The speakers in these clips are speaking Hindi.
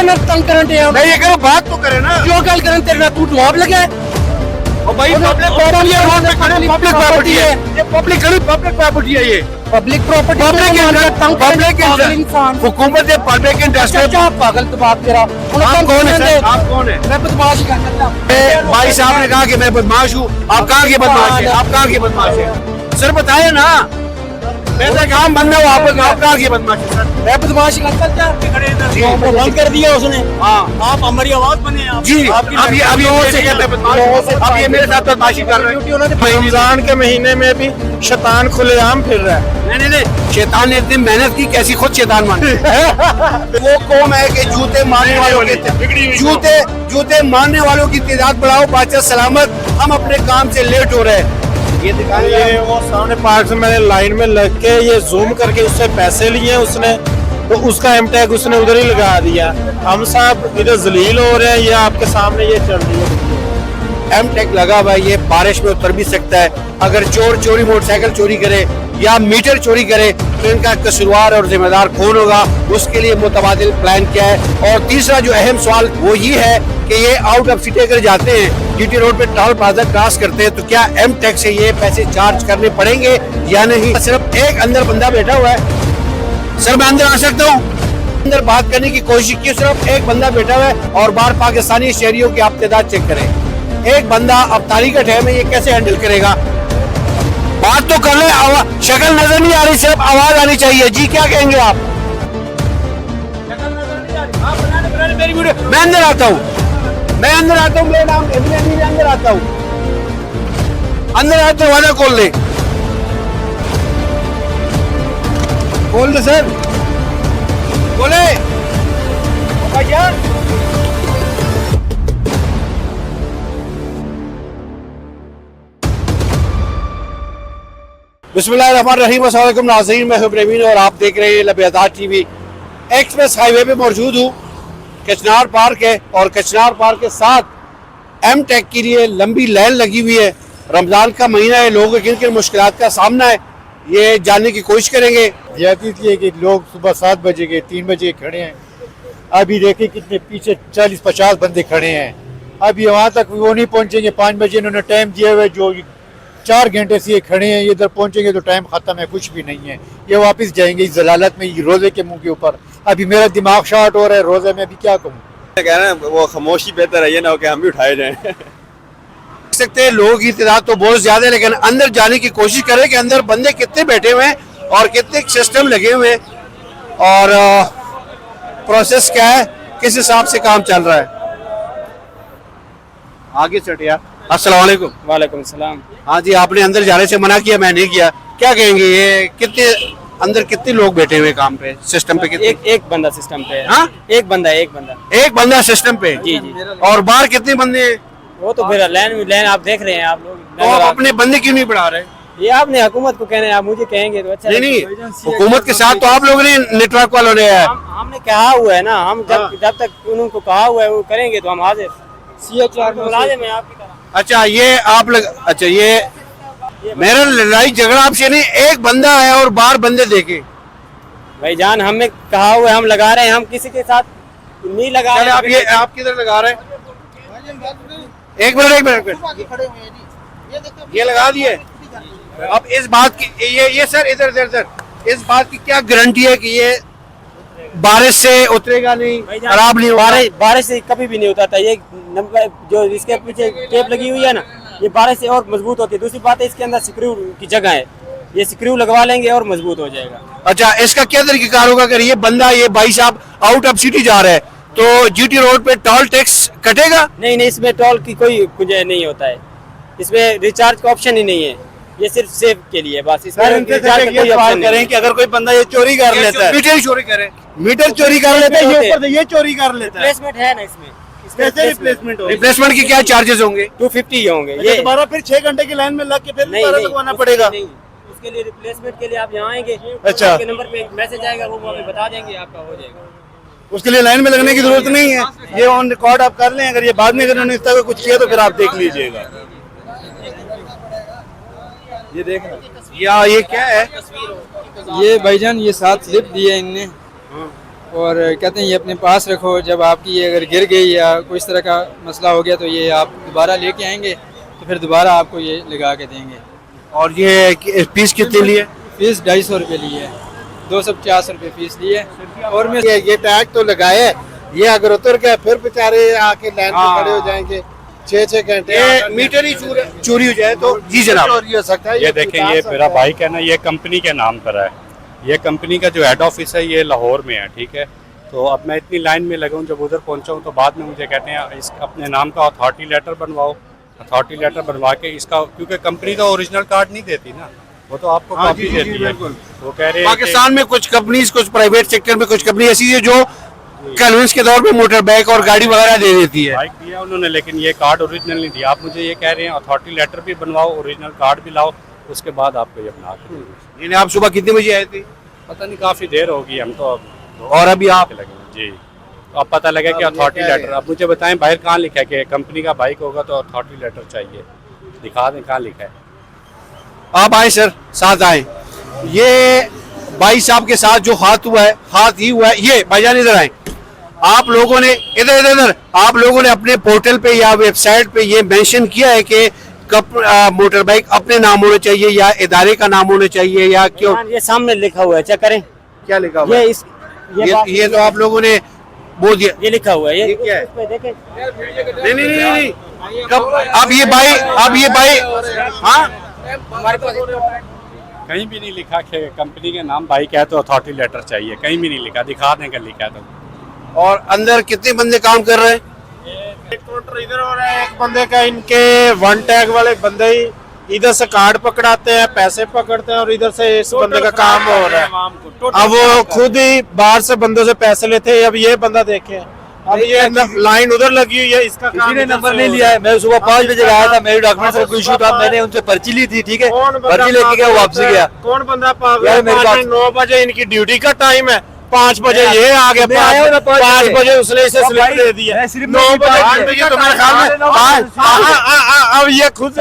ना तंग करंट है मैं ये कह रहा हूं, बात तो करे ना। जो गल करन तेरे ना तू जवाब लगा और भाई पब्लिक प्रॉपर्टी है, रोड पे खड़े पब्लिक प्रॉपर्टी है, ये पब्लिक प्रॉपर्टी है, ये पब्लिक प्रॉपर्टी हुकूमत है, पब्लिक इंटरेस्ट। चाचा पागल तो बात तेरा आप कौन है सर? आप कौन है? मैं बदमाशी करता भाई साहब ने कहा कि मैं बदमाश हूँ, आप कहाँ के बदमाश है? आप कहाँ के बदमाश है? सर बताए ना, मैं तो काम बंद है, आप कहाँ के बदमाश है सर? मैं बदमाशी करता बंद कर दिया उसने। हाँ आप हमारी आवाज बने आप जी, अब ये मेरे साथ बदमाशी कर रहे हैं। रमजान के महीने में भी शैतान खुलेआम फिर रहा है। नहीं, शैतान ने इतनी मेहनत की, कैसी खुद शैतान मान वो कौम है कि जूते मारने वालों के जूते मारने वालों की तादाद बढ़ाओ, बादशाह सलामत। हम अपने काम से लेट हो रहे हैं। ये दिखाएं, ये वो सामने पार्क से मैंने लाइन में लग के ये जूम करके उससे पैसे लिए उसने, तो उसका एमटैग उसने उधर ही लगा दिया। हम साहब इधर जलील हो रहे हैं, ये आपके सामने ये चल रही है। एमटेक लगा हुआ है, ये बारिश में उतर भी सकता है। अगर चोर चोरी मोटरसाइकिल चोरी करे या मीटर चोरी करे तो इनका कसूरवार और जिम्मेदार कौन होगा, उसके लिए मुतबादिल प्लान क्या है। और तीसरा जो अहम सवाल वो ये है कि ये आउट ऑफ सिटी अगर जाते हैं, जीटी रोड पे टोल प्लाजा क्रॉस करते हैं, तो क्या एमटेक से ये पैसे चार्ज करने पड़ेंगे या नहीं? सिर्फ एक अंदर बंदा बैठा हुआ है। सर मैं अंदर आ सकता हूँ? अंदर बात करने की कोशिश की, सिर्फ एक बंदा बैठा हुआ है और बाहर पाकिस्तानी शहरियों की आप तादाद चेक करें। एक बंदा अब तारीख का टाइम है, ये कैसे हैंडल करेगा? बात तो कर ले, शक्ल नजर नहीं आ रही, सिर्फ आवाज आनी चाहिए। जी क्या कहेंगे आप? मैं अंदर आता हूँ, मेरा नाम अंदर आता हूँ, वादा खोल ले, खोल दे सर, बोले भैया। बिस्मिल्लाहिर्रहमानिर्रहीम, अस्सलाम वालेकुम नाज़रीन, मैं हूं प्रवीण और आप देख रहे हैं लबेदार टीवी। एक्सप्रेस हाईवे पे मौजूद हूँ, कचनार पार्क है और कचनार पार्क के साथ एमटेक के लिए लंबी लाइन लगी हुई है। रमज़ान का महीना है, लोगों को किन किन मुश्किलात का सामना है ये जानने की कोशिश करेंगे। ज्यादा थी कि लोग सुबह 7 बजे के 3 बजे खड़े हैं, अभी देखिए कितने पीछे 40-50 बंदे खड़े हैं, अभी वहाँ तक वो नहीं पहुँचेंगे। 5 बजे इन्होंने टाइम दिया हुआ है, जो 4 घंटे से ये खड़े हैं, ये इधर पहुँचेंगे तो टाइम खत्म है, कुछ भी नहीं है। ये वापस जाएंगे इस जलालत में, रोजे के मुंह के ऊपर। अभी मेरा दिमाग शॉर्ट हो रहा है, रोजे में अभी क्या कहूँ। कह रहे हैं वो खामोशी बेहतर है, ये ना हो कि हम भी उठाए जाएं। देख सकते हैं लोगों की तादाद तो बहुत ज्यादा है, लेकिन अंदर जाने की कोशिश करें कि अंदर बंदे कितने बैठे हुए हैं और कितने सिस्टम लगे हुए हैं और प्रोसेस क्या है, किस हिसाब से काम चल रहा है। आगे चढ़िया। अस्सलाम वालेकुम। वालेकुम सलाम। हाँ जी, आपने अंदर जाने से मना किया, मैं नहीं किया, क्या कहेंगे? ये कितने अंदर कितने लोग बैठे हुए काम पे, सिस्टम पे? कितने? एक बंदा सिस्टम पे है। हाँ? एक बंदा सिस्टम पे। जी जी। और बाहर कितने बंदे हैं? वो तो फिर लाइन आप देख रहे हैं, आप लोग। तो आप अपने बंदे क्यों नहीं बढ़ा रहे? ये आपने हुकूमत को कहना है, आप मुझे कहेंगे तो अच्छा नहीं, हुकूमत के साथ तो आप लोगों ने, नेटवर्क वालों ने है। हमने कहा हुआ है ना, हम जब तक उनको कहा हुआ है वो करेंगे तो हम हाजिर। CHR मुलाजिम है आपकी तरह। अच्छा ये आप लोग, अच्छा ये मेरा लड़ाई झगड़ा आपसे नहीं, एक बंदा है और बाहर बंदे देखे। भाईजान हमें कहा हुआ है, हम लगा रहे हैं, हम किसी के साथ नहीं लगा रहे। आप ये आप किधर लगा रहे हैं? एक मिनट ये लगा दिए। अब इस बात की ये सर इधर इस बात की क्या गारंटी है कि ये बारिश से उतरेगा नहीं, खराब नहीं होगा? बारिश से कभी भी नहीं उतरता। ये नंबर जो इसके पीछे टेप लगी हुई है ना, ये बारिश से और मजबूत होती है। दूसरी बात है, इसके अंदर स्क्रू की जगह है, ये स्क्रू लगवा लेंगे और मजबूत हो जाएगा। अच्छा, इसका क्या तरीकेकार होगा? अगर ये बंदा, ये भाई साहब आउट ऑफ सिटी जा रहा है तो जीटी रोड पे टोल टैक्स कटेगा? नहीं, इसमें टोल की कोई गुंजाइश नहीं होता है, इसमें रिचार्ज का ऑप्शन ही नहीं है, ये सिर्फ सेव के लिए बस। इसमें करें कि अगर कोई बंदा ये चोरी कर लेता है, मीटर चोरी कर लेता है, ये चोरी कर लेता है, रिप्लेसमेंट है ना इसमें, रिप्लेसमेंट की क्या चार्जेस होंगे? 250 होंगे। ये दोबारा फिर 6 घंटे की लाइन में लग के फिर दोबारा लगवाना पड़ेगा। उसके लिए रिप्लेसमेंट के लिए आप यहाँ आएंगे, अच्छा, आपके नंबर पे मैसेज आएगा, वो हमें बता देंगे, आपका हो जाएगा। उसके लिए लाइन में लगने की जरूरत नहीं है, ये ऑन रिकॉर्ड आप कर लें। अगर ये बाद में अगर उन्होंने इस तरह कुछ किया तो फिर आप देख लीजिएगा। ये देखना, या ये क्या है? ये भाईजान ये 7 स्लिप दिए इनने, और कहते हैं ये अपने पास रखो, जब आपकी ये अगर गिर गई या कोई इस तरह का मसला हो गया तो ये आप दोबारा लेके आएंगे तो फिर दोबारा आपको ये लगा के देंगे। और ये फीस कितनी ली है? फीस 250 रुपये ली है, 250 रुपये फीस ली है। और मैं ये टैग तो लगाए, ये अगर उतर गया फिर बेचारे आके लाइन पे खड़े हो जाएंगे 6-6 घंटे। ये मीटर ही चोरी हो जाए तो जी जनाब चोरी हो सकता है। ये देखें, ये मेरा बाइक है ना, ये कंपनी के नाम पर है। ये कंपनी का जो हेड ऑफिस है ये लाहौर में है, ठीक है। तो अब मैं इतनी लाइन में लगा हूँ, जब उधर पहुँचा हूँ तो बाद में मुझे कहते हैं इस अपने नाम का अथॉरिटी लेटर बनवाओ। अथॉरिटी लेटर बनवा के इसका, क्योंकि कंपनी का ओरिजिनल कार्ड नहीं देती ना, वो तो आपको कॉपी देती है। वो कह रहे हैं पाकिस्तान में कुछ कंपनीज, कुछ प्राइवेट सेक्टर में कुछ कंपनी ऐसी है जो कन्वेंस के तौर पे मोटर बाइक और गाड़ी वगैरह दे देती है। बाइक दिया उन्होंने, लेकिन ये कार्ड ओरिजिनल नहीं दिया। आप मुझे ये कह रहे हैं अथॉरिटी लेटर भी बनवाओ, ओरिजिनल कार्ड भी लाओ, उसके बाद आपको ये बना के देंगे। यानी आप सुबह कितने बजे आए थे? पता नहीं, काफ़ी देर होगी, हम तो और अभी आप लगे जी। तो अब पता लगा कि अथॉरिटी लेटर, अब मुझे बताएं बाहर कहाँ लिखा है कि कंपनी का बाइक होगा तो अथॉरिटी लेटर चाहिए, दिखा दें कहाँ लिखा है। आप आए सर, साथ आए। ये भाई साहब के साथ जो हाथ हुआ है, हाथ ही हुआ है। ये भाईजान इधर आए। आप लोगों ने इधर आप लोगों ने अपने पोर्टल पे या वेबसाइट पे ये मेंशन किया है कि मोटर बाइक अपने नाम होना चाहिए या इदारे का नाम होना चाहिए या क्यों? ये सामने लिखा हुआ है, चेक करें। क्या लिखा हुआ है? ये तो आप लोगों ने बोल दिया। ये लिखा हुआ है, ये क्या है? इस पे देखें। नहीं। कब अब ये भाई हाँ, कहीं भी नहीं लिखा कि कंपनी के नाम बाइक है तो अथॉरिटी लेटर चाहिए, कहीं भी नहीं लिखा, दिखा दें कर लिखा है तो। और अंदर कितने बंदे काम कर रहे हैं? एक काउंटर इधर हो रहा है, एक बंदे का, इनके वन टैग वाले बंदे ही इधर से कार्ड पकड़ाते हैं, पैसे पकड़ते हैं और इधर से इस बंदे का काम हो रहा है। अब वो खुद ही बाहर से बंदों से पैसे लेते हैं। अब ये बंदा देखे, अब ये लाइन उधर लगी हुई है, इसका किसी ने नंबर नहीं लिया है। मैं सुबह 5 बजे आया था, मेरे डॉक्यूमेंट से कोई इशू था, मैंने उनसे पर्ची ली थी, ठीक है, पर्ची लेके गया, वापस गया। कौन बंदा पागल? यार मेरे पास 9 बजे इनकी ड्यूटी का टाइम है, 5 बजे ये आ गया, 5 बजे उसने इसे स्लिप दे दिया। 9 बजे तो मेरे ख्याल में अब ये खुद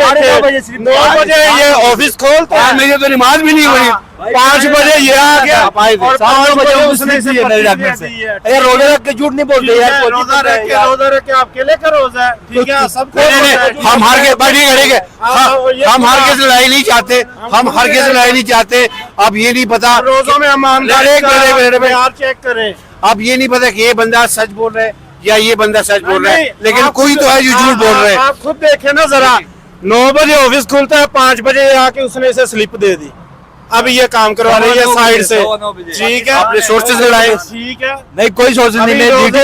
9 बजे ये ऑफिस खोलते हैं, मेरी तो नमाज भी नहीं हुई। 5 बजे ये आ गया और 5 बजे उसने इसे मेरे डॉक्यूमेंट से। यार रोजा रख के झूठ नहीं बोलते यार, रोजा रख के आप केले का रोजा है, ठीक है, सब हम हार के ठीक है, हम हार के लड़ाई नहीं चाहते, हम हार के लड़ाई नहीं चाहते। अब ये नहीं पता रोजों में हम यार चेक करें, अब ये नहीं पता कि ये बंदा सच बोल रहा है या ये बंदा सच बोल रहा है, लेकिन कोई तो है जो झूठ बोल रहा है। आप खुद देखे ना जरा, 9 बजे ऑफिस खुलता है, 5 बजे आके उसने इसे स्लिप दे दी। अब ये काम करवा रही है साइड से, ठीक है, अपने सोर्सेज लड़ाए, ठीक है, नहीं कोई सोर्स नहीं। मैं ड्यूटी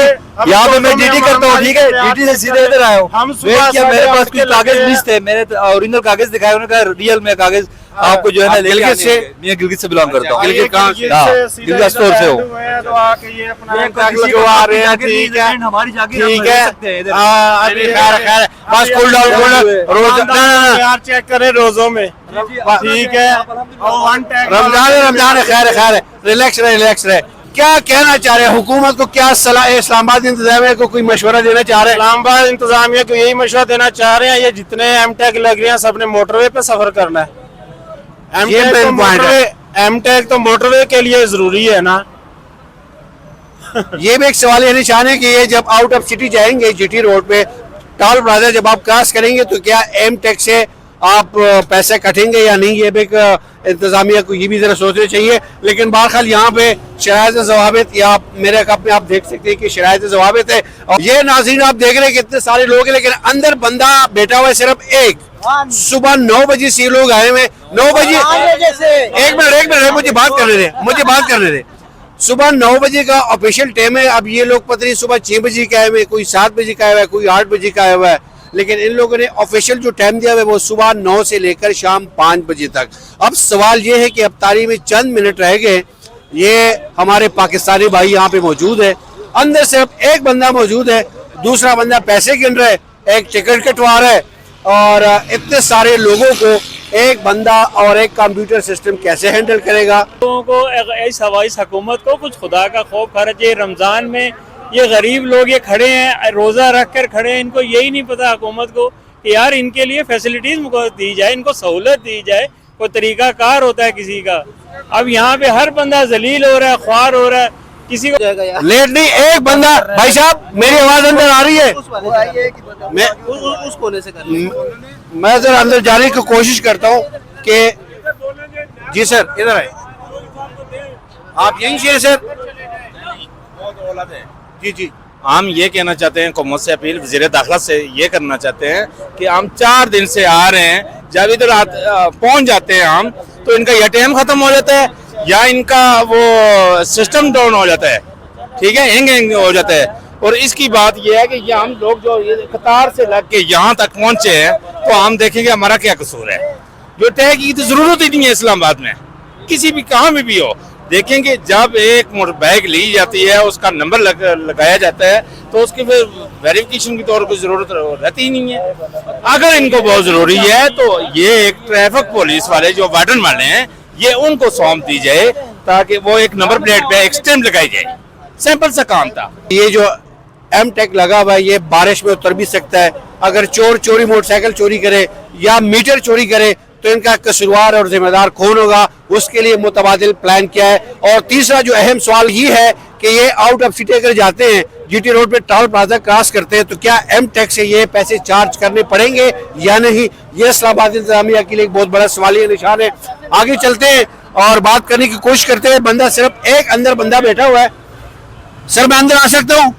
यहाँ पे मैं ड्यूटी करता हूँ, ठीक है, ड्यूटी से सीधे इधर आया हूँ। हम वेट किया, मेरे पास कुछ कागज मिस थे, मेरे ओरिजिनल कागज दिखाए, उन्होंने कहा रियल में कागज आपको जो है ना लेके गिलगित से, मैं गिलगित से बिलोंग करता हूँ। गिलगित कहाँ से? गिलगित स्टोर से हो। तो आके ये अपना जो आ रहे हैं, ठीक है, हमारी जाके ठीक है, खैर बस कूल डाउन रोज यार चेक करें रोजों में, ठीक है, रमजान है, खैर है, रिलैक्स रहे। क्या कहना चाह रहे हैं हुकूमत को? क्या सलाह इस्लामाबाद इंतजामिया को कोई मशवरा देना चाह रहे हैं? इस्लामाबाद इंतजामिया को यही मशवरा देना चाह रहे हैं, ये जितने एमटेक लग रहे हैं सबने मोटरवे पे सफर करना है। एमटेक तो मोटरवे के लिए जरूरी है ना। ये भी एक सवाल ये निशान है कि ये जब आउट ऑफ सिटी जाएंगे, जीटी रोड पे टोल प्लाजा जब आप क्रॉस करेंगे तो क्या एमटेक से आप पैसे कटेंगे या नहीं? ये भी एक इंतजामिया को ये भी जरा सोचना चाहिए। लेकिन बहरहाल यहाँ पे शरायत ज़वाबित या मेरे अपने आप देख सकते हैं कि शरायत ज़वाबित है। और ये नाज़रीन आप देख रहे हैं कितने सारे लोग हैं, लेकिन अंदर बंदा बैठा हुआ है सिर्फ एक। सुबह 9 बजे से लोग आए हुए, 9 बजे, एक मिनट मुझे बात करने दे। सुबह 9 बजे का ऑफिशियल टाइम है। अब ये लोग पता नहीं सुबह 6 बजे का आए हुए, कोई 7 बजे का आया हुआ है, कोई 8 बजे का आया हुआ है, लेकिन इन लोगों ने ऑफिशियल जो टाइम दिया हुआ है वो सुबह 9 से लेकर शाम 5 बजे तक। अब सवाल ये है कि अफ्तारी में चंद मिनट रह गए, ये हमारे पाकिस्तानी भाई यहाँ पे मौजूद है, अंदर सिर्फ एक बंदा मौजूद है, दूसरा बंदा पैसे गिन रहा है, एक टिकट कटवा रहा है, और इतने सारे लोगों को एक बंदा और एक कंप्यूटर सिस्टम कैसे हैंडल करेगा? लोगों को इस हवाई हुकूमत को कुछ खुदा का खौफ खर्च है। रमज़ान में ये गरीब लोग ये खड़े हैं, रोज़ा रख कर खड़े हैं, इनको यही नहीं पता हुकूमत को कि यार इनके लिए फैसिलिटीज़ दी जाए, इनको सहूलत दी जाए, कोई तरीका कार होता है किसी का। अब यहाँ पे हर बंदा जलील हो रहा है, ख्वार हो रहा है। किसी को जाएगा यार। लेट नहीं, एक बंदा, भाई साहब मेरी आवाज अंदर आ रही है, मैं उस कोने से मैं जरा अंदर जाने की कोशिश करता हूँ कि जी सर इधर आए, आप यहीं से सर। जी जी, हम ये कहना चाहते हैं कौमत से अपील, वज़ीर दाखिला से ये करना चाहते हैं कि हम 4 दिन से आ रहे हैं, जब इधर पहुंच जाते हैं हम तो इनका या टाइम खत्म हो जाता है या इनका वो सिस्टम डाउन हो जाता है, ठीक है, हैंग हो जाता है। और इसकी बात ये है कि ये हम लोग जो ये कतार से लग के यहाँ तक पहुंचे हैं तो हम देखेंगे हमारा क्या कसूर है। जो तय की तो जरूरत ही नहीं है इस्लामाबाद में, किसी भी कहाँ में भी हो। देखेंगे जब एक मोटर बाइक ली जाती है उसका नंबर लगाया जाता है तो उसकी फिर वेरिफिकेशन की तो और कोई जरूरत रहती ही नहीं है। अगर इनको बहुत जरूरी है तो ये एक ट्रैफिक पुलिस वाले जो वार्डन वाले हैं ये उनको सौंप दी जाए ताकि वो एक नंबर प्लेट पे एक स्टैंप लगाई जाए। सिंपल सा काम था। ये जो एम टेक लगा हुआ है ये बारिश में उतर भी सकता है। अगर चोर चोरी मोटरसाइकिल चोरी करे या मीटर चोरी करे तो इनका कसूरवार और जिम्मेदार कौन होगा, उसके लिए मुतबादिल प्लान क्या है। और तीसरा जो अहम सवाल ये है कि ये आउट ऑफ सिटी अगर जाते हैं, जीटी रोड पे टोल प्लाजा क्रॉस करते हैं तो क्या एम टेक से ये पैसे चार्ज करने पड़ेंगे या नहीं, ये इस्लामाबाद इंतजामिया के लिए एक बहुत बड़ा सवालिया निशान है। आगे चलते हैं और बात करने की कोशिश करते हैं। बंदा सिर्फ एक अंदर बंदा बैठा हुआ है, सर मैं अंदर आ सकता हूँ?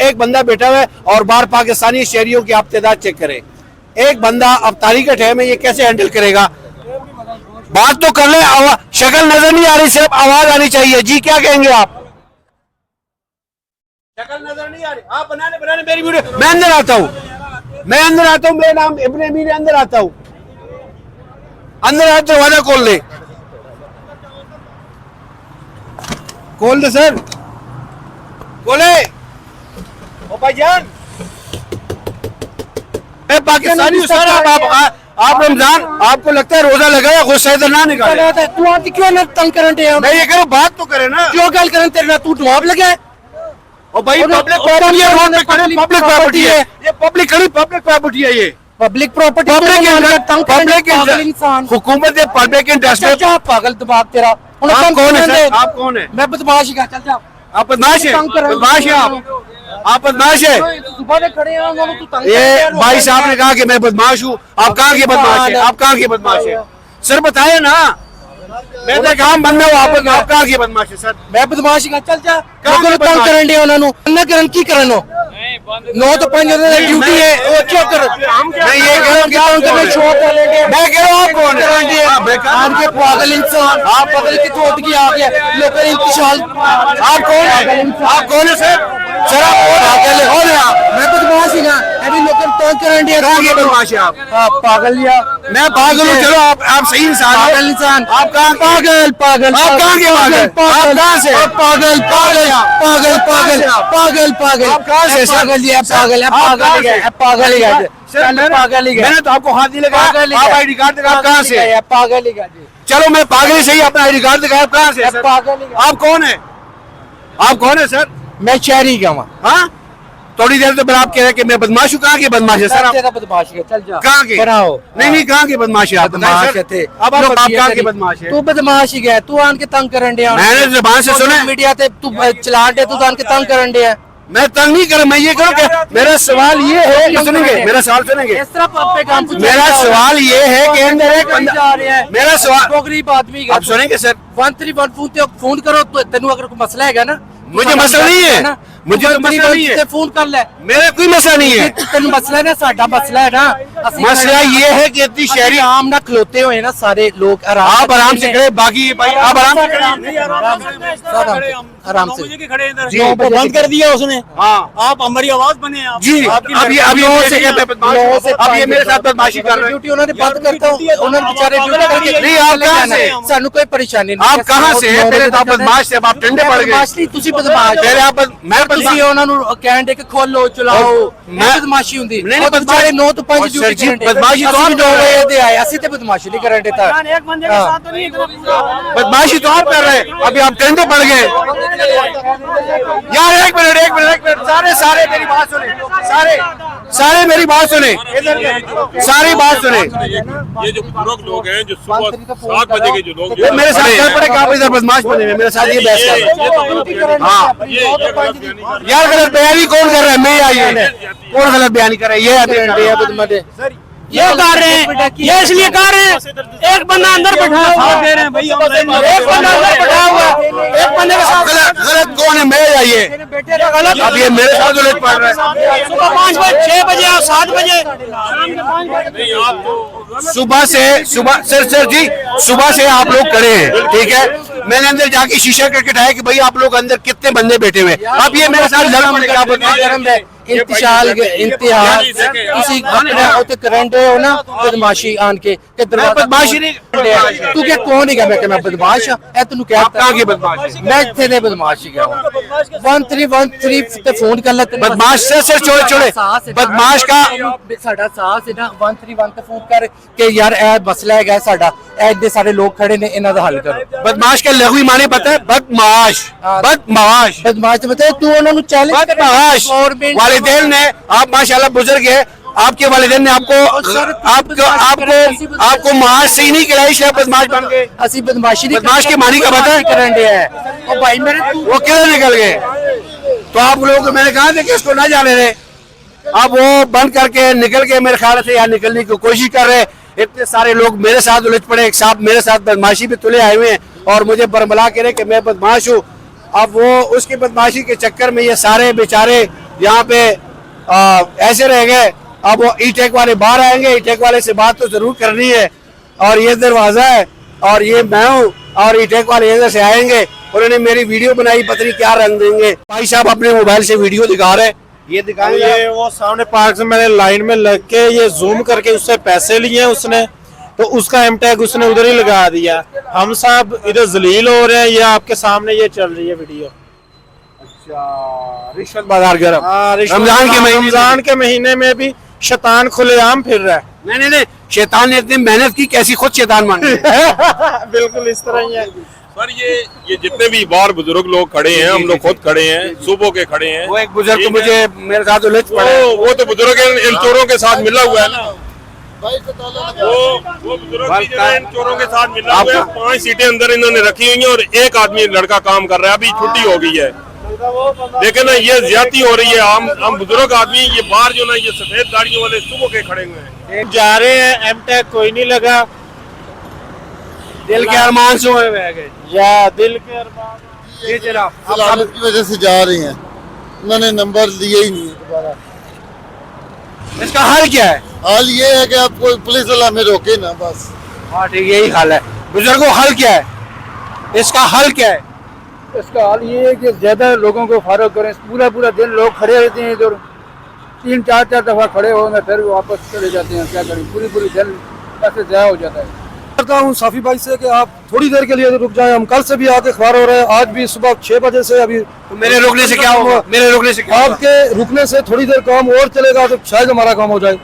एक बंदा बैठा हुआ है और बाहर पाकिस्तानी शहरियों की आप तादाद चेक करें। एक बंदा अब तारीख का टाइम है, ये कैसे हैंडल करेगा? बात तो कर ले, शक्ल नजर नहीं आ रही, सिर्फ आवाज आनी चाहिए। जी क्या कहेंगे आप? शक्ल नजर नहीं आ रही, आप बनाने मेरी वीडियो। मैं अंदर आता हूँ, मेरा नाम इब्ने अमीन है, अंदर आता हूँ, अंदर आ, दरवाजा खोल ले, खोल दे सर, खोले। ओ भाईजान, पाकिस्तानी आप रमजान, आपको लगता है रोजा लगाया, गुस्सा इधर ना निकाले। तू आती क्यों ना तंग करंटे है? मैं ये करो, बात तो करे ना, क्यों गल करन तेरे ना तू जवाब लगा है? और भाई पब्लिक प्रॉपर्टी है, रोड पे खड़े पब्लिक प्रॉपर्टी है, ये पब्लिक खड़ी पब्लिक प्रॉपर्टी है, ये पब्लिक प्रॉपर्टी पब्लिक इंसान, हुकूमत है, पब्लिक इंटरेस्ट है। जा पागल दिमाग तेरा। आप कौन है सर? आप कौन है? मैं बदमाश का, चल जा। आप बदमाश है? बदमाश है आप बदमाश है? सुबह से खड़े हैं दोनों, तू तंग ये भाई साहब ने कहा कि मैं बदमाश हूँ, आप कहाँ के बदमाश है? आप कहाँ के बदमाश है? सर बताए ना, मैं तो काम बंदा हूँ, आप कहाँ के बदमाश है सर? मैं बदमाश का, चल जा। कहाँ तंग करन दे उन्हां नु, ना करन की करन हो? 9 तो 5 ड्यूटी है, वो क्यों कर? मैं ये कह रहा हूँ मैं कह रहा हूँ आप कौन है? आज के पागल इंसान, आप पागल की थोट की आ गया लोग इंतशाल। आप कौन है? आप कौन है सर? सर आप पागल हो गया। मैं बदमाश ही ना, अभी लोग तंग करन दे। कहाँ के बदमाश है आप? पागल या मैं पागल हूँ, चलो आप सही इंसान हो। पागल इंसान, आप कहाँ पागल पागल, आप कहाँ के पागल? आप कहाँ से? पागल पागल पागल पागल पागल पागल, आप कहाँ से सर? पागल है, पागल है, पागल है, पागल है, पागल ही मैंने तो आपको हाथ नहीं लगाया, आप आईडी कार्ड दिखाओ, आप कहाँ से? पागल ही। चलो मैं पागल ही सही, अपना आईडी कार्ड दिखाया, आप कहाँ से सर? पागल ही। आप कौन है? आप कौन है सर? मैं शहरी का हूँ। हाँ, थोड़ी देर तो आप कह रहे हैं कि मैं बदमाश हूँ। कहाँ के बदमाश है सर? आप तेरा बदमाश है, चल जा। कहाँ के? कराओ। नहीं कहाँ के बदमाश है आप? बदमाश थे। अब आप कहाँ के बदमाश है? तू बदमाश ही गया, तू आन के तंग करन दे। मैंने ज़बान से सुना, मीडिया ते तू चला दे, तू आन के तंग करन दे। मैं तंग नहीं कर, मैं ये करूँ कि मेरा सवाल ये है कि सुनेंगे, मेरा सवाल सुनेंगे। इस तरह पे काम मेरा सवाल ये है कि अंदर एक बंदा, मेरा सवाल, गरीब आदमी आप सुनेंगे सर? 131 फोन करो तो तेन अगर कोई मसला है ना, मुझे मसला नहीं है, मुझे तो मसला नहीं है, फोन कर ले। मेरा कोई मसला नहीं है। तेन मसला है ना, साडा मसला है ना। मसला ये है कि इतनी शहरी आम ना खलोते हुए ना सारे लोग आप आराम से खड़े, बाकी भाई आप आराम से आराम से जी, बंद कर दिया उसने। हाँ आप हमारी आवाज बने आप जी, अभी अब ये मेरे साथ बदमाशी कर रहे हैं। ड्यूटी उन्होंने बंद करता हूँ, उन्होंने बेचारे ड्यूटी करके नहीं, आप कहाँ से? सानू कोई परेशानी नहीं। आप कहाँ से हैं? पहले तो आप बदमाश थे, अब आप ठंडे पड़ गए। बदमाश नहीं, तुसी बदमाश। पहले आप मैं ਤੁਸੀਂ ਉਹਨਾਂ ਨੂੰ ਕਹਿੰਦੇ ਕਿ ਖੋਲੋ ਚਲਾਓ ਮੈਂ ਬਦਮਾਸ਼ੀ ਹੁੰਦੀ ਉਹ ਵਿਚਾਰੇ 9 ਤੋਂ 5 ਡਿਊਟੀ ਕਰਨ बदमाशी तो आप 9 ਵਜੇ ਦੇ ਆਏ ਅਸੀਂ ਤੇ ਬਦਮਾਸ਼ੀ ਨਹੀਂ ਕਰਨ ਦਿੱਤਾ एक बंदे के साथ तो नहीं इतना बदमाशी तो आप कर रहे हैं अभी आप कहते पड़ गए यार एक मिनट सारे मेरी बात सुने सारे मेरी बात सुने सारी बात सुने ये जो बुजुर्ग लोग हैं जो सुबह 7 बजे के जो लोग ये मेरे साथ चल पड़े आप इधर बदमाश बने हुए मेरे साथ ये बहस कर रहे हैं हाँ यार गलत बयानी कौन कर रहा है मैं आई कौन गलत बयानी कर रहा है ये कर रहे हैं ये इसलिए कर रहे हैं एक बंदा अंदर बैठा हुआ है एक बंदा अंदर बैठा हुआ है एक बंदे के साथ गलत कौन है मैं आइए गलत अब ये मेरे साथ उलझ पड़ रहा है सुबह 5 बजे 6 बजे और 7 बजे सर जी सुबह से आप लोग खड़े हैं ठीक है मैंने अंदर जाके शीशा करके उठाया कि भाई आप लोग अंदर कितने बंदे बैठे हुए अब ये मेरे साथ लड़ा पड़ेगा आप बताइए इंतशाल इंतहार किसी अपने उते करंट हो ना बदमाशी आन के बदमाशी नहीं तू क्या कौन है मैं बदमाश है तेन क्या कहां की बदमाश मैं इथे ने बदमाशी गया 1313 ते फोन कर ले बदमाश से छोड़े बदमाश का साडा साहस है ना 131 ते फोन कर के यार ए मसला है साडा ऐसे सारे लोग खड़े ने इना दा हल करो बदमाश का लघु माने पता है बदमाश तो बताए तू उन्होंने चैलेंज बदमाश वालिदैन ने आप माशाल्लाह बुजुर्ग है आपके वालिदैन ने आपको माश से ही नहीं खिलाई शायद बदमाश बन गए असि बदमाशी नहीं बदमाश के मानी का पता है करंडे है और भाई मेरे वो किधर निकल गए तो आप लोग मैंने कहा था कि इसको ना जाने दे अब वो बंद करके निकल के मेरे ख्याल से यहाँ निकलने की कोशिश कर रहे इतने सारे लोग मेरे साथ उलझ पड़े एक साहब मेरे साथ बदमाशी पे तुले आए हुए हैं और मुझे बरमला कह रहे कि मैं बदमाश हूँ अब वो उसकी बदमाशी के चक्कर में ये सारे बेचारे यहाँ पे ऐसे रह गए अब वो ई-टेक वाले बाहर आएंगे ई-टेक वाले से बात तो जरूर करनी है और ये दरवाजा है और ये मैं हूँ और ई-टेक वाले इधर से आएंगे उन्होंने मेरी वीडियो बनाई पता नहीं क्या रंग देंगे भाई साहब अपने मोबाइल से वीडियो दिखा रहे ये दिखाएंगे ये वो सामने पार्क से मैंने लाइन में लग के ये जूम करके उससे पैसे लिए उसने तो उसका एम टैग उसने उधर ही लगा दिया हम साहब इधर जलील हो रहे हैं ये आपके सामने ये चल रही है वीडियो अच्छा रिश्वत बाजार गर्म रमजान के महीने में भी शैतान खुलेआम फिर रहा है नहीं शैतान ने इतनी मेहनत की कैसी खुद शैतान मान बिल्कुल इस तरह ही है सर ये जितने भी बाहर बुजुर्ग लोग खड़े हैं हम लोग खुद खड़े हैं सुबह के खड़े हैं वो एक बुजुर्ग मुझे मेरे साथ उलझ पड़े वो तो बुजुर्ग इन चोरों के साथ मिला हुआ है ना वो बुजुर्ग इन चोरों के साथ मिला हुआ है 5 सीटें अंदर इन्होंने रखी हुई हैं और एक आदमी लड़का काम कर रहा है अभी छुट्टी हो गई है लेकिन ये ज्यादती हो रही है हम बुजुर्ग आदमी ये बाहर जो ना ये सफेद गाड़ियों वाले सुबह के खड़े हुए हैं जा रहे हैं एम टैग कोई नहीं लगा दिल के अरमान से हुए गए या दिल के अरमान ये जनाब सलामत की वजह से जा रही हैं उन्होंने नंबर दिए ही नहीं है दोबारा इसका हल क्या है हाल ये है कि आप कोई पुलिस वाला में रोके ना बस हाँ ठीक यही हल है बुजुर्गों हल क्या है इसका हल क्या है इसका हाल ये है कि ज्यादा लोगों को फारग करें पूरा दिन लोग खड़े रहते हैं इधर 3-4 दफा खड़े हो फिर वापस चले जाते हैं क्या करें पूरी दिन पैसे ज़ाया हो जाता है करता हूँ साफी भाई से कि आप थोड़ी देर के लिए रुक जाएं हम कल से भी आके खबार हो रहे हैं आज भी सुबह 6 बजे से अभी तो मेरे रुकने से क्या होगा मेरे रुकने से क्या आपके रुकने से थोड़ी देर काम और चलेगा तो शायद हमारा काम हो जाए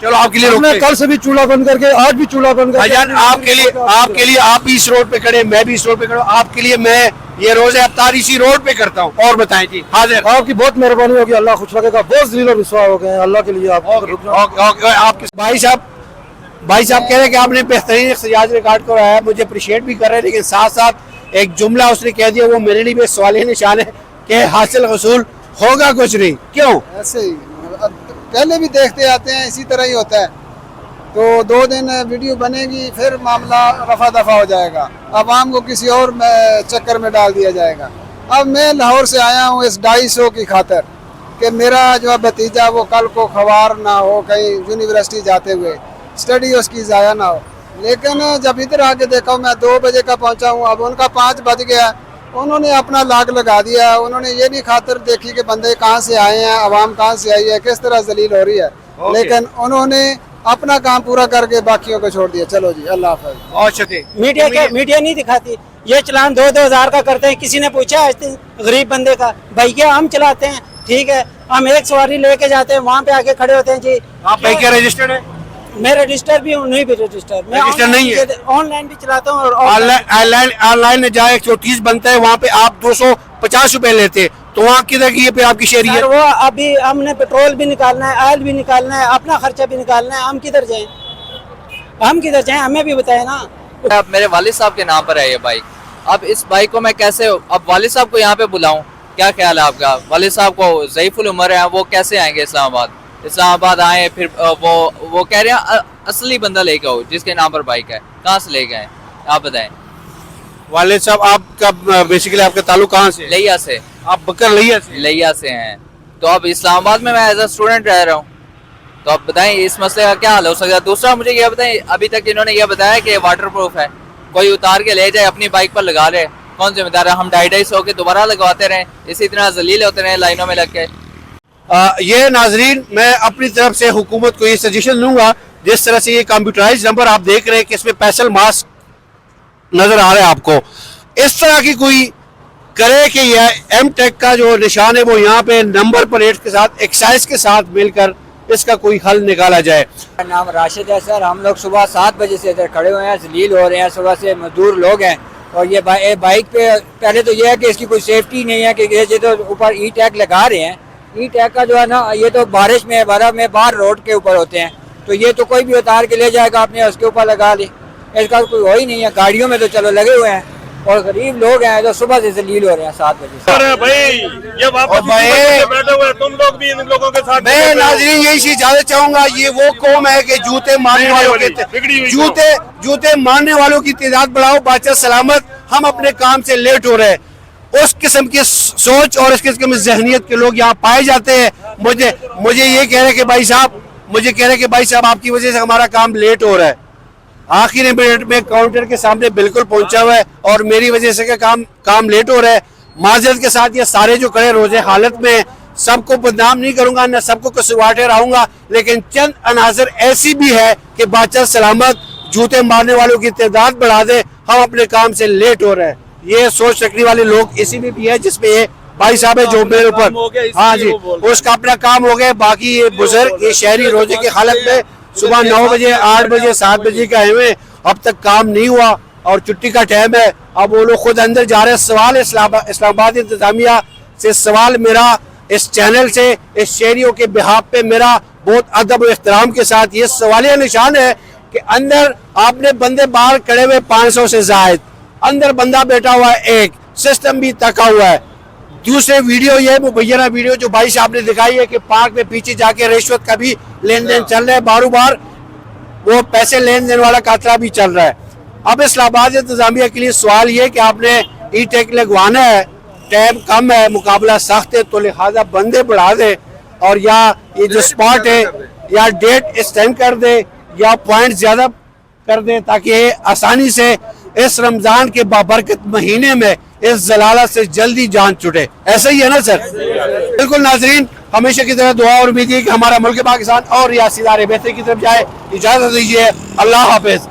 चलो आपके लिए हमने कल से भी चूल्हा बंद करके आज भी चूल्हा बंद करके आपके लिए आप भी इस रोड पे खड़े मैं भी इस रोड पे खड़ा आपके लिए मैं ये रोज़े अफ्तार इसी रोड पे करता हूँ और बताएं जी हाजिर आपकी बहुत मेहरबानी होगी अल्लाह खुश रखेगा बहुत ज़लील और रुसवा हो गए अल्लाह के लिए आप आपके भाई साहब कह रहे हैं कि आपने बेहतरीन इख्तियाज रिकॉर्ड को रहा है मुझे अप्रिशिएट भी कर रहे हैं लेकिन साथ साथ एक जुमला उसने कह दिया वो मेरे लिए भी सवाल निशान है कि हासिल वसूल होगा कुछ नहीं क्यों ऐसे ही पहले भी देखते आते हैं इसी तरह ही होता है तो 2 दिन वीडियो बनेगी फिर मामला रफा दफा हो जाएगा आवाम को किसी और चक्कर में डाल दिया जाएगा अब मैं लाहौर से आया हूँ इस 250 की खातर कि मेरा जो भतीजा वो कल को खवार ना हो कहीं यूनिवर्सिटी जाते हुए स्टडी उसकी ज़ाया ना हो लेकिन जब इधर आके देखा मैं 2 बजे का पहुंचा हूं अब उनका 5 बज गया उन्होंने अपना लाग लगा दिया उन्होंने ये नहीं खातिर देखी कि बंदे कहां से आए हैं आवाम कहां से आई है किस तरह जलील हो रही है लेकिन उन्होंने अपना काम पूरा करके बाकियों को छोड़ दिया। चलो जी, अल्लाह हाफ़िज़। और शते मीडिया नहीं दिखाती। ये चलान 2-2 हज़ार का करते हैं। किसी ने पूछा आज गरीब बंदे का, भैया हम चलाते हैं, ठीक है, हम एक सवारी लेके जाते हैं, वहाँ पे आके खड़े होते हैं जी। आप बाइक क्या रजिस्टर्ड है? मैं रजिस्टर भी हूँ, नहीं भी रजिस्टर, मैं रजिस्टर नहीं है। ऑनलाइन भी चलाता हूँ और ऑनलाइन में जाए 130 बनता है, वहाँ पे आप 250 रुपए लेते हैं, तो वहाँ किधर की पे आपकी शेरी है? वो अभी हमने पेट्रोल भी निकालना है, ऑयल भी निकालना है, अपना खर्चा भी निकालना है, हम किधर जाएं? हमें भी बताए ना। अब मेरे वालिद साहब के नाम पर है ये बाइक। अब इस बाइक को मैं कैसे, अब वालिद साहब को यहाँ पे बुलाऊं? क्या ख्याल है आपका? वालिद साहब को ज़ईफ़ुल उम्र है, वो कैसे आएंगे इस्लामाबाद आए, फिर वो कह रहे हैं असली बंदा लेके आओ जिसके नाम पर बाइक है। कहाँ से ले गए आप बताएं? वालिद साहब आपका बेसिकली आपका ताल्लुक कहाँ से? लिया से। आप बकर लिया से हैं। तो अब इस्लामाबाद में मैं एज अ स्टूडेंट रह रहा हूँ, तो आप बताएं इस मसले का क्या हल हो सकता है? दूसरा मुझे ये बताएं, अभी तक इन्होंने ये बताया कि वाटर प्रूफ है, कोई उतार के ले जाए अपनी बाइक पर लगा ले, कौन जिम्मेदार है? हम 2.5 होकर दोबारा लगवाते रहें, इसी तरह जलील होते रहे लाइनों में लग के। ये नाजरीन, मैं अपनी तरफ से हुकूमत को ये सजेशन दूंगा, जिस तरह से ये कंप्यूटराइज नंबर आप देख रहे हैं कि इसमें पैसल मास्क नजर आ रहा है आपको, इस तरह की कोई करे कि यह एम-टेक का जो निशान है वो यहाँ पे नंबर प्लेट के साथ एक्साइज के साथ मिलकर इसका कोई हल निकाला जाए। मेरा नाम राशिद है सर। हम लोग सुबह 7 बजे से इधर खड़े हुए हैं, जलील हो रहे हैं, सुबह से मजदूर लोग हैं। और ये बाइक पे पहले तो ये है कि इसकी कोई सेफ्टी नहीं है कि ये तो ऊपर ई टैग लगा रहे हैं। ई टैग का जो है ना, ये तो बारिश में बर्फ में बाहर रोड के ऊपर होते हैं, तो ये तो कोई भी उतार के ले जाएगा अपने उसके ऊपर लगा ले, इसका कोई हो ही नहीं है। गाड़ियों में तो चलो लगे हुए हैं, और गरीब लोग हैं जो सुबह से जलील हो रहे हैं 7 बजे से। अरे भाई ये वापस बैठे हुए तुम लोग भी इन लोगों के साथ। मैं नाज़रीन यही चीज ज्यादा चाहूंगा, ये वो कौम है कि जूते मारने वालों के जूते मारने वालों की तादाद बढ़ाओ, बादशाह सलामत। हम अपने काम से लेट हो रहे हैं, उस किस्म की सोच और इस किस्म की जहनीत के लोग यहाँ पाए जाते हैं। मुझे ये कह रहे कि भाई साहब आपकी वजह से हमारा काम लेट हो रहा है। आखिरी मिनट में काउंटर के सामने बिल्कुल पहुंचा हुआ है और मेरी वजह से काम लेट हो रहा है। माजरत के साथ ये सारे जो खड़े रोजे हालत में, सबको बदनाम नहीं करूंगा, न सबको कसूरवार ठहराऊंगा, लेकिन चंद अनासर ऐसी भी है कि बादशाह सलामत जूते मारने वालों की तादाद बढ़ा दे, हम अपने काम से लेट हो रहे हैं। ये सोच रखने वाले लोग इसी में भी है, जिसमें ये भाई साहब है जो मेरे ऊपर, हाँ जी, उसका अपना काम हो गया। बाकी ये बुजुर्ग, ये शहरी रोजे की हालत में सुबह 9 बजे 8 बजे 7 बजे का है, अब तक काम नहीं हुआ और छुट्टी का टाइम है। अब वो लोग खुद अंदर जा रहे हैं। सवाल इस्लामाबाद इंतजामिया से, सवाल मेरा इस चैनल से, इस शहरियों के बिहाफ पे मेरा बहुत अदब और एहतराम के साथ ये सवालिया निशान है कि अंदर आपने बंदे बाहर खड़े हुए 500 से जायद, अंदर बंदा बैठा हुआ है, एक सिस्टम भी तका हुआ है। दूसरे वीडियो ये मुबैना वीडियो जो भाई साहब ने दिखाई है कि पार्क में पीछे जाके रिश्वत का भी लेन देन चल रहा है, बारू बार वो पैसे लेन देन वाला कातरा भी चल रहा है। अब इस्लामाबाद इंतजामिया के लिए सवाल ये कि आपने ई टेक लगवाना है, टाइम कम है, मुकाबला सख्त है, तो लिहाजा बंदे बढ़ा दे और या ये जो स्पॉट है या डेट एक्सटेंड कर दे या पॉइंट ज्यादा कर दे, ताकि आसानी से इस रमजान के बाबरकत महीने में इस जलाला से जल्दी जान छुटे। ऐसा ही है ना सर? बिल्कुल नाजरीन, हमेशा की तरह दुआ और उम्मीद है कि हमारा मुल्क पाकिस्तान और रियासी इदारे बेहतरी की तरफ जाए। इजाजत दीजिए, अल्लाह हाफिज।